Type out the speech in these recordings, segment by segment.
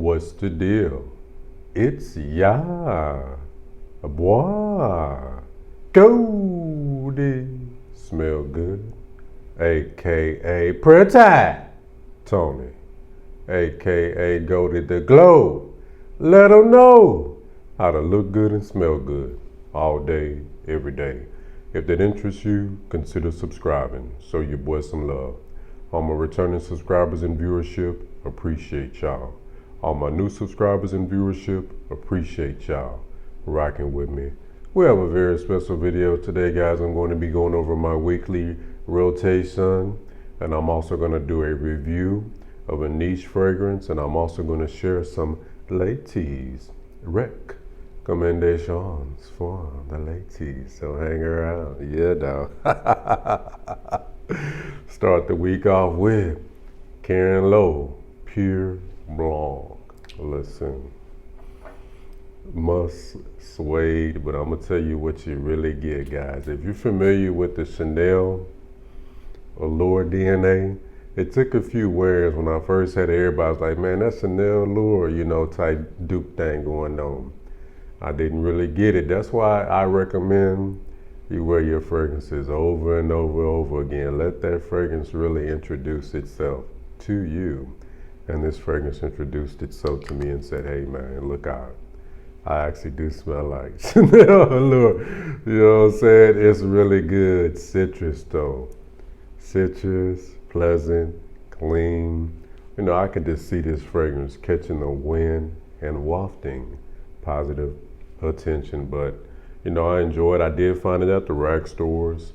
What's the deal? It's ya, boy, Goldie, smell good, aka Pretty Tony, aka Goldie the Glow. Let 'em know how to look good and smell good all day, every day. If that interests you, consider subscribing. Show your boy some love. All my returning subscribers and viewership, appreciate y'all. All my new subscribers and viewership, appreciate y'all rocking with me. We have a very special video today, guys. I'm going to be going over my weekly rotation, and I'm also going to do a review of a niche fragrance, and I'm also going to share some ladies recommendations for the ladies. So hang around. Yeah, dog. Start the week off with Karen Lowe, Pure Blanc. Listen, must suede, but I'm gonna tell you what you really get, guys. If you're familiar with the Chanel Allure DNA, it took a few wears when I first had it. Everybody was like, man, that's Chanel Allure, type dupe thing going on. I didn't really get it. That's why I recommend you wear your fragrances over and over again. Let that fragrance really introduce itself to you. And this fragrance introduced itself to me and said, hey man, look out. I actually do smell like Chanel Allure. You know what I'm saying? It's really good citrus though. Citrus, pleasant, clean. I can just see this fragrance catching the wind and wafting positive attention. But, I enjoy it. I did find it at the rack stores.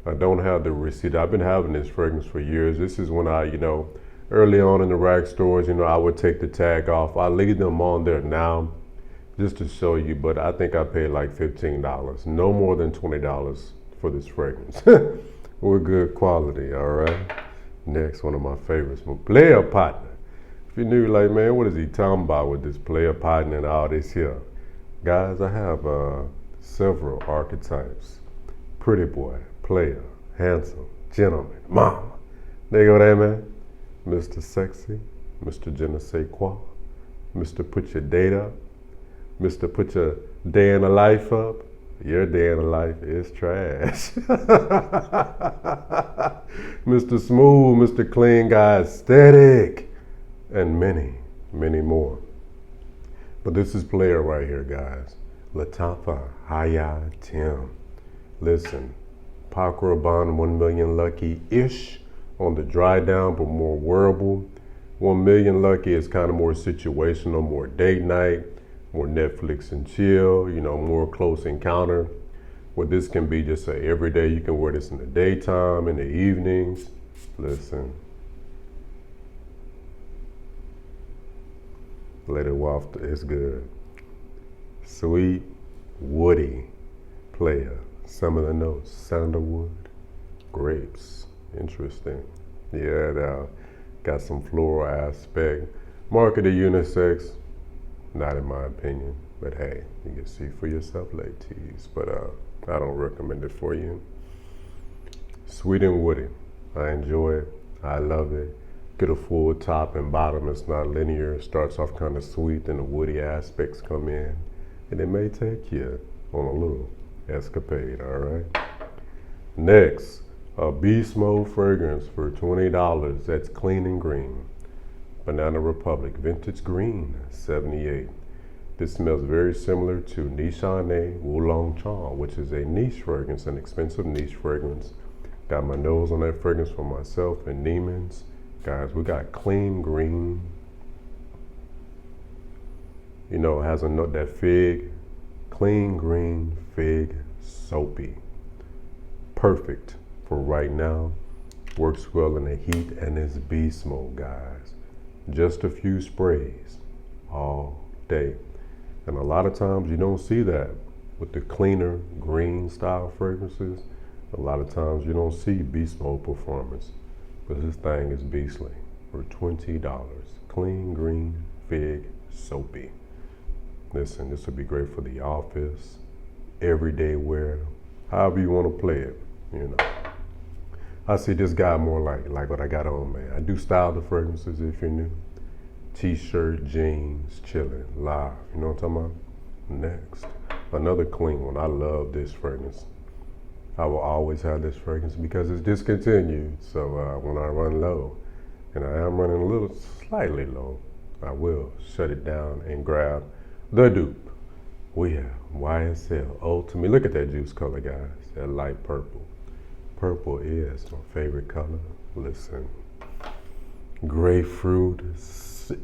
I don't have the receipt. I've been having this fragrance for years. This is when I, early on in the rack stores, I would take the tag off. I leave them on there now just to show you, but I think I paid like $15. No more than $20 for this fragrance. We're good quality, all right? Next, one of my favorites, my player partner. If you're new, like, man, what is he talking about with this player partner and all this here? Guys, I have several archetypes. Pretty boy, player, handsome, gentleman, mama. There you go there, man. Mr. Sexy, Mr. Je ne sais quoi, Mr. Put your date up, Mr. Put your day in the life up. Your day in the life is trash. Mr. Smooth, Mr. Clean Guy, Aesthetic, and many, many more. But this is player right here, guys. Latafa Haya Tim. Listen, Pac Rabanne 1 million lucky-ish on the dry down, but more wearable. 1 million lucky is kind of more situational, more date night, more Netflix and chill, more close encounter. Where this can be just a everyday. You can wear this in the daytime, in the evenings. Listen. Let it waft, it's good. Sweet, woody player. Some of the notes, sandalwood, grapes. Interesting. Yeah, got some floral aspect. Marketed unisex, not in my opinion, but hey, you can see for yourself, ladies. But I don't recommend it for you. Sweet and woody. I enjoy it. I love it. Get a full top and bottom. It's not linear. It starts off kind of sweet, then the woody aspects come in, and it may take you on a little escapade. All right. Next. A Beast Mode fragrance for $20. That's clean and green. Banana Republic Vintage Green 78. This smells very similar to Nishane Wulong Chong, which is a niche fragrance, an expensive niche fragrance. Got my nose on that fragrance for myself and Neiman's. Guys, we got clean green. It has a note, that fig, clean green fig, soapy. Perfect. For right now, works well in the heat, and it's beast mode, guys. Just a few sprays all day. And a lot of times you don't see that with the cleaner green style fragrances. A lot of times you don't see beast mode performance, but this thing is beastly for $20. Clean green fig soapy. Listen, this would be great for the office, everyday wear, however you want to play it, I see this guy more like what I got on, man. I do style the fragrances if you're new. T-shirt, jeans, chilling, live. You know what I'm talking about? Next, another clean one. I love this fragrance. I will always have this fragrance because it's discontinued. So when I run low, and I am running a little slightly low, I will shut it down and grab the dupe. We have YSL Ultimate. Look at that juice color, guys. That light purple. Purple is my favorite color. Listen. Grapefruit,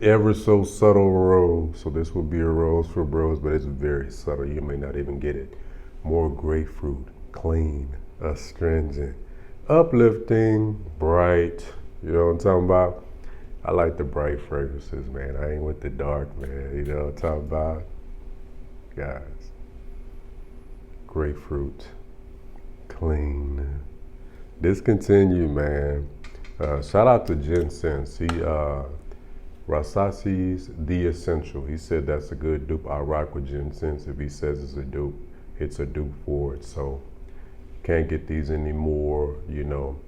ever so subtle rose. So this will be a rose for bros, but it's very subtle. You may not even get it. More grapefruit, clean, astringent, uplifting, bright. You know what I'm talking about? I like the bright fragrances, man. I ain't with the dark, man. You know what I'm talking about? Guys, grapefruit, clean, discontinued, man. Shout out to Jen Sense. Rasasi's The Essential. He said that's a good dupe. I rock with Jen Sense. If he says it's a dupe for it. So can't get these anymore, you know.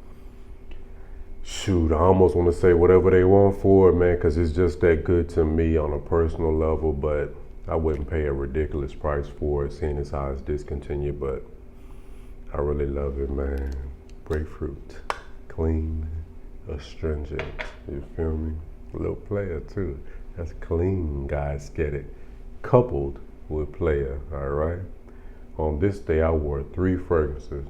Shoot, I almost want to say whatever they want for it, man, because it's just that good to me on a personal level, but I wouldn't pay a ridiculous price for it, seeing as how it's discontinued, but I really love it, man. Grapefruit, clean, astringent, you feel me? A little player too. That's clean, guys, get it. Coupled with player, all right? On this day, I wore 3 fragrances.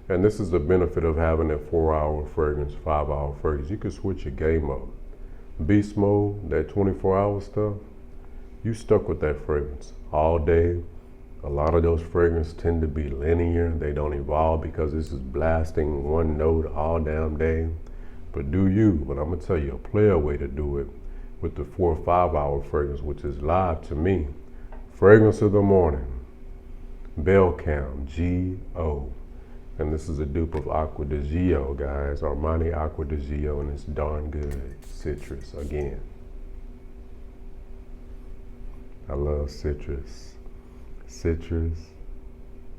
And this is the benefit of having a 4-hour fragrance, 5-hour fragrance. You can switch your game up. Beast mode, that 24-hour stuff, you stuck with that fragrance all day. A lot of those fragrances tend to be linear. They don't evolve because this is blasting one note all damn day. But do you, but I'm gonna tell you a player way to do it with the 4 or 5-hour fragrance, which is live to me. Fragrance of the morning, Bell Count, G.O. And this is a dupe of Acqua di Gio, guys. Armani Acqua di Gio, and it's darn good. Citrus, again. I love citrus. Citrus,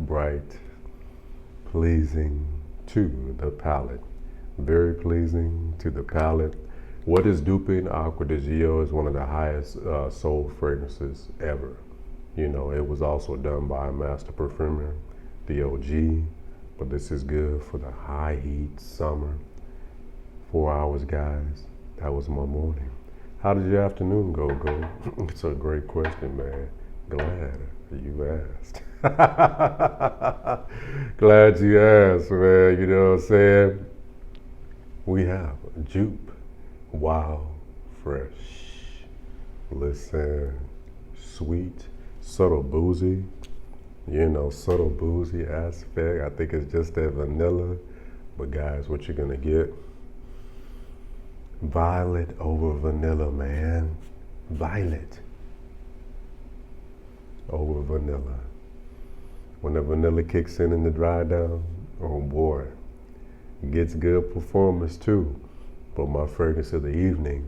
bright, pleasing to the palate. Very pleasing to the palate. What is duping Acqua di Gio is one of the highest sold fragrances ever. You know, it was also done by a master perfumer, the OG. But this is good for the high heat summer. 4 hours, guys. That was my morning. How did your afternoon go? It's a great question, man. Glad you asked. Glad you asked, man. You know what I'm saying? We have Dupe, Wild Fresh. Listen, sweet, subtle boozy. You know, subtle boozy aspect. I think it's just that vanilla. But guys, what you're gonna get? Violet over vanilla, man. Violet over vanilla. When the vanilla kicks in the dry down, oh boy, gets good performance too. But my fragrance of the evening,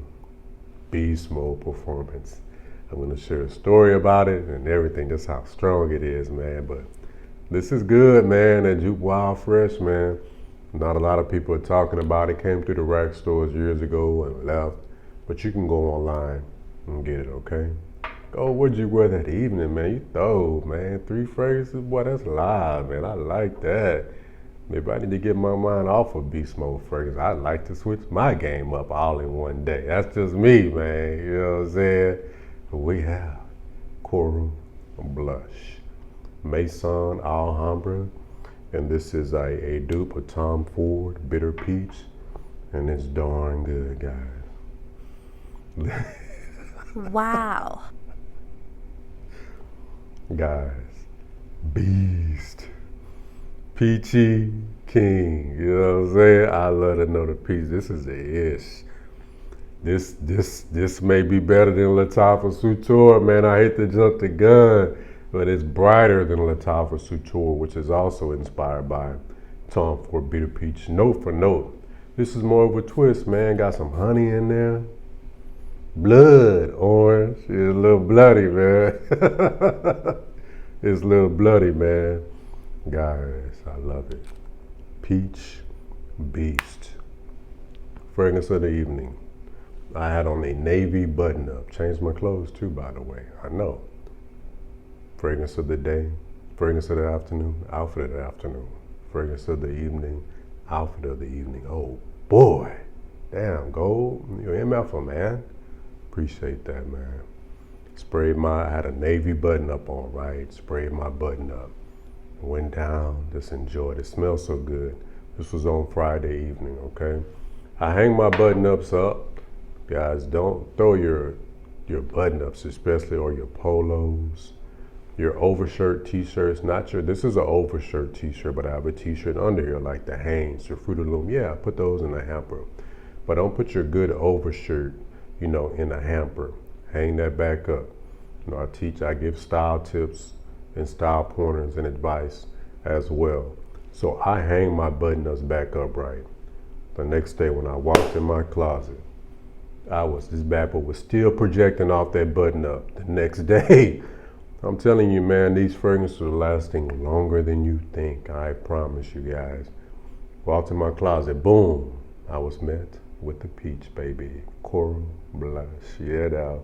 beast mode performance. I'm going to share a story about it and everything, just how strong it is, man. But this is good, man. That Dupe Wild Fresh, man. Not a lot of people are talking about it. Came through the rack stores years ago and left. But you can go online and get it, okay? Oh, what'd you wear that evening, man? You throw, man. 3 fragrances, boy, that's live, man. I like that. Maybe I need to get my mind off of beast mode fragrance. I'd like to switch my game up all in one day. That's just me, man. You know what I'm saying? We have Coral Blush, Maison Alhambra, and this is a dupe of Tom Ford Bitter Peach, and it's darn good, guys. Wow. Guys, beast, peachy king, you know what I'm saying? I love to know the peach. This is the ish. This may be better than Lattafa Sutur, man. I hate to jump the gun, but it's brighter than Lattafa Sutur, which is also inspired by Tom Ford Bitter Peach, note for note. This is more of a twist, man. Got some honey in there. Blood orange. It's a little bloody, man. It's a little bloody, man. Guys, I love it. Peach Beast. Fragrance of the evening. I had on a navy button up. Changed my clothes too, by the way. I know. Fragrance of the day, fragrance of the afternoon, outfit of the afternoon. Fragrance of the evening, outfit of the evening. Oh boy. Damn, Gold. You're MFer, man. Appreciate that, man. I had a navy button up on, right? Sprayed my button up. Went down, just enjoyed it. Smells so good. This was on Friday evening, okay? I hang my button ups up. Guys, don't throw your button ups, especially, or your polos, your overshirt t-shirts. This is an overshirt t-shirt, but I have a t-shirt under here like the Hanes, your Fruit of the Loom. Yeah, I put those in the hamper. But don't put your good overshirt, in a hamper. Hang that back up. I give style tips and style pointers and advice as well. So I hang my button-ups back up right. The next day when I walked in my closet, this bad boy was still projecting off that button-up. The next day, I'm telling you, man, these fragrances are lasting longer than you think. I promise you guys. Walked in my closet, boom, I was met with the peach, baby. Coral blush, yeah.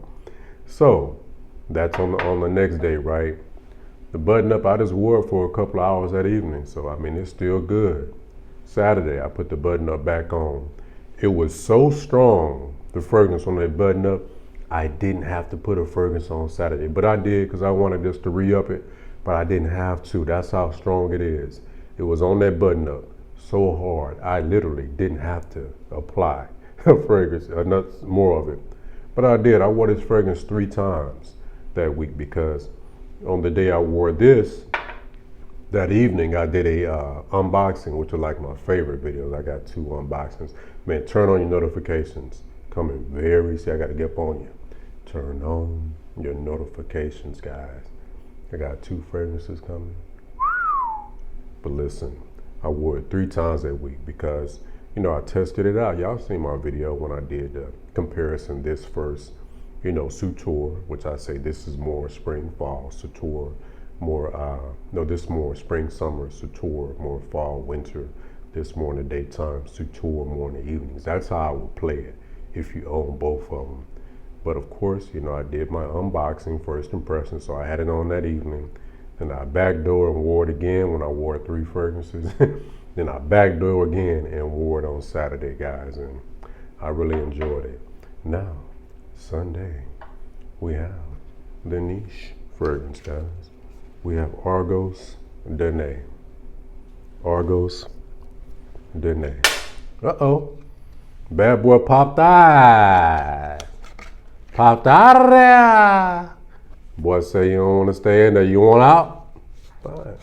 So that's on the next day, right? The button up, I just wore it for a couple of hours that evening. So, it's still good. Saturday, I put the button up back on. It was so strong, the fragrance on that button up, I didn't have to put a fragrance on Saturday. But I did because I wanted just to re-up it, but I didn't have to. That's how strong it is. It was on that button up so hard, I literally didn't have to apply a fragrance, more of it. But I did. I wore this fragrance 3 times that week because on the day I wore this, that evening I did a unboxing, which are like my favorite videos. I got 2 unboxings. Man, turn on your notifications. Coming see, I got to get up on you. Turn on your notifications, guys. I got 2 fragrances coming. But listen, I wore it 3 times that week because, I tested it out. Y'all seen my video when I did the comparison. This first, Sutour, which I say this is more spring, fall. Sutour, this more spring, summer. Sutour, more fall, winter. This more in the daytime. Sutour, more in the evenings. That's how I would play it if you own both of them. But of course, I did my unboxing, first impression, so I had it on that evening. Then I backdoor and wore it again when I wore 3 fragrances. Then I backdoor again and wore it on Saturday, guys, and I really enjoyed it. Now, Sunday, we have the niche fragrance, guys. We have Argos, Denae. Argos, Denae. Uh-oh. Bad boy popped out. Popped out of there. Boy say you don't want to stay in there. You want out? Fine.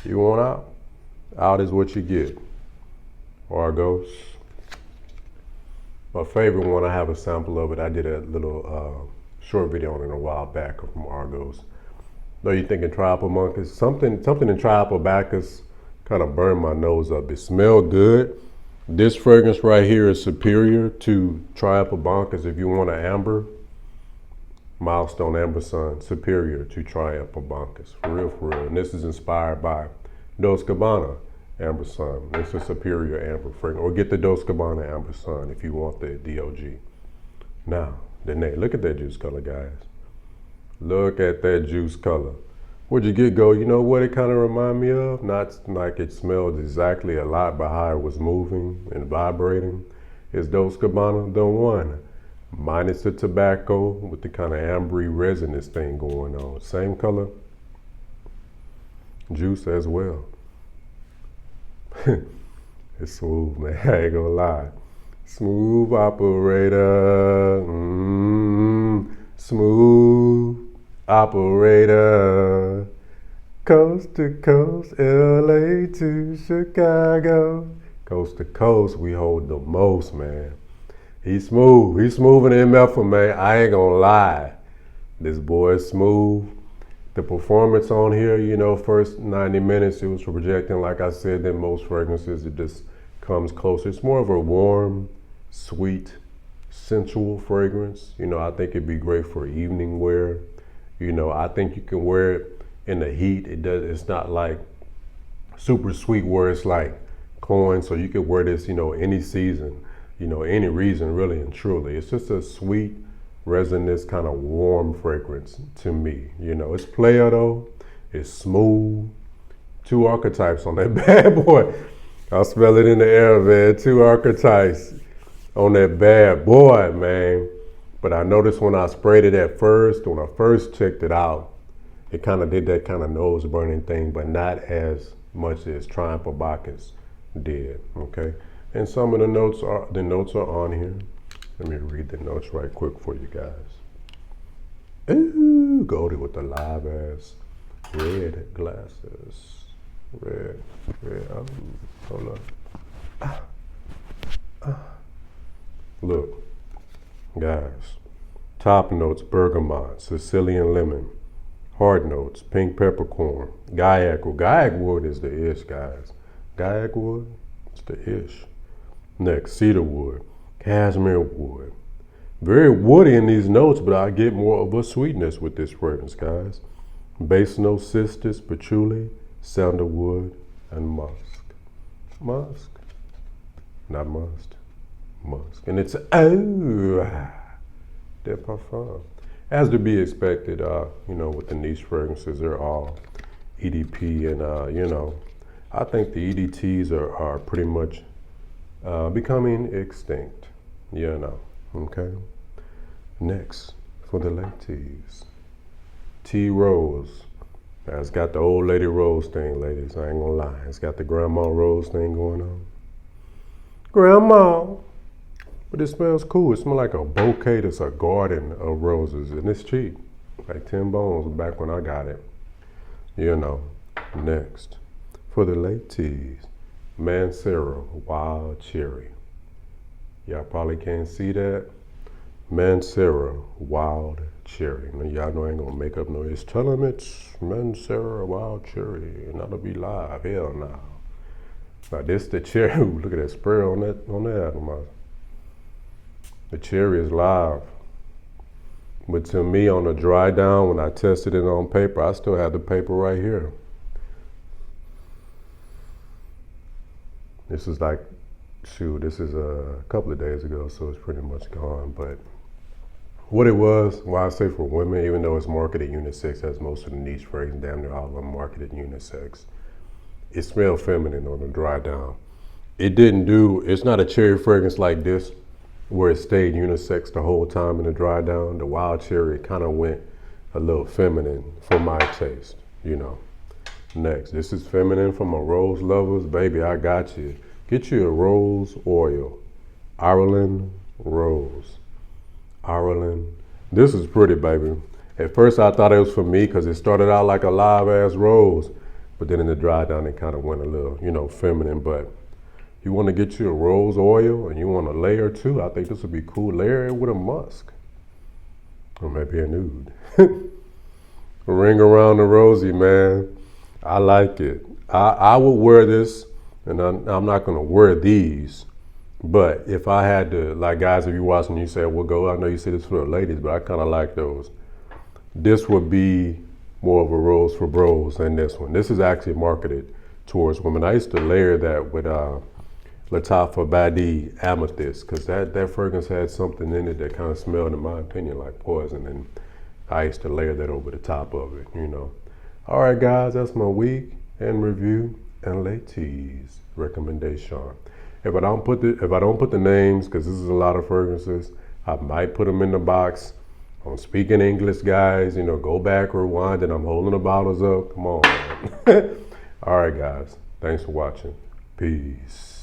You want out? Out is what you get. Argos. My favorite one, I have a sample of it. I did a little short video on it a while back from Argos. Though you're thinking Triapobacus, something in Triapobacus kind of burned my nose up. It smelled good. This fragrance right here is superior to Triapobacus if you want an amber. Milestone Amber Sun, superior to Triapobacus. For real. And this is inspired by Dos Cabana Amber Sun. It's a superior amber fragrance. Or get the Dos Cabana Amber Sun if you want the DOG. Now, Denae, look at that juice color, guys. Look at that juice color. What'd you get, Go? You know what it kind of remind me of? Not like it smelled exactly a lot, but how it was moving and vibrating. It's Dos Cabana, the one. Minus the tobacco with the kind of ambery resinous thing going on. Same color. Juice as well. It's smooth, man. I ain't gonna lie. Smooth operator. Smooth operator. Coast to coast, LA to Chicago. Coast to coast, we hold the most, man. He's smooth. He's smooth in MF, man. I ain't gonna lie. This boy is smooth. The performance on here, first 90 minutes, it was projecting, like I said, than most fragrances. It just comes closer. It's more of a warm, sweet, sensual fragrance. I think it'd be great for evening wear. I think you can wear it in the heat. It's not like super sweet where it's like cloying, so you can wear this, any season. any reason really and truly. It's just a sweet, resinous, kind of warm fragrance to me. It's player though. It's smooth. 2 archetypes on that bad boy. I smell it in the air, man. 2 archetypes on that bad boy, man. But I noticed when I sprayed it at first, when I first checked it out, it kind of did that kind of nose burning thing, but not as much as Triumph or Bacchus did, okay? And some of the notes are on here. Let me read the notes right quick for you guys. Ooh, Goldie with the live ass red glasses. Red. Hold up. Look, guys. Top notes, bergamot, Sicilian lemon. Hard notes, pink peppercorn, gaiac wood. Gaiac wood is the ish, guys. Gaiac wood, it's the ish. Next, cedar wood, cashmere wood. Very woody in these notes, but I get more of a sweetness with this fragrance, guys. Base notes, cistus, patchouli, sandalwood, and musk. Musk. Not must. Musk. And it's de parfum. As to be expected, with the niche fragrances, they're all EDP, and I think the EDTs are pretty much becoming extinct. Okay. Next, for the ladies, Tea Rose. It's got the old lady rose thing, ladies. I ain't gonna lie. It's got the grandma rose thing going on. Grandma. But it smells cool. It smells like a bouquet that's a garden of roses, and it's cheap. Like 10 bones back when I got it. Next, for the ladies, Mancera Wild Cherry. Y'all probably can't see that. Mancera Wild Cherry. Now, y'all know I ain't gonna make up noise. Tell them it's Mancera Wild Cherry, and that'll be live. Hell no. Now this the cherry. Ooh, look at that spray on that atom. The cherry is live. But to me, on the dry down, when I tested it on paper, I still have the paper right here. This is like, this is a couple of days ago, so it's pretty much gone. But what it was, why I say for women, even though it's marketed unisex, as most of the niche fragrances, damn near all of them marketed unisex, it smelled feminine on the dry down. It's not a cherry fragrance like this, where it stayed unisex the whole time in the dry down. The wild cherry kind of went a little feminine for my taste, Next, this is feminine for my rose lovers. Baby, I got you. Get you a rose oil. Ireland Rose. Ireland. This is pretty, baby. At first I thought it was for me because it started out like a live ass rose, but then in the dry down it kind of went a little, feminine. But you want to get you a rose oil and you want a layer too, I think this would be cool. Layer it with a musk. Or maybe a nude. Ring around the rosy, man. I like it. I would wear this, and I'm not going to wear these. But if I had to, like guys, if you're watching, you say, well, go, I know you say this for the ladies, but I kind of like those. This would be more of a rose for bros than this one. This is actually marketed towards women. I used to layer that with Lattafa Badi Amethyst, because that fragrance had something in it that kind of smelled, in my opinion, like poison, and I used to layer that over the top of it, All right, guys, that's my week and review and ladies recommendation. If I don't put the names, because this is a lot of fragrances, I might put them in the box. I'm speaking English, guys. Go back, rewind, and I'm holding the bottles up. Come on, man. All right, guys. Thanks for watching. Peace.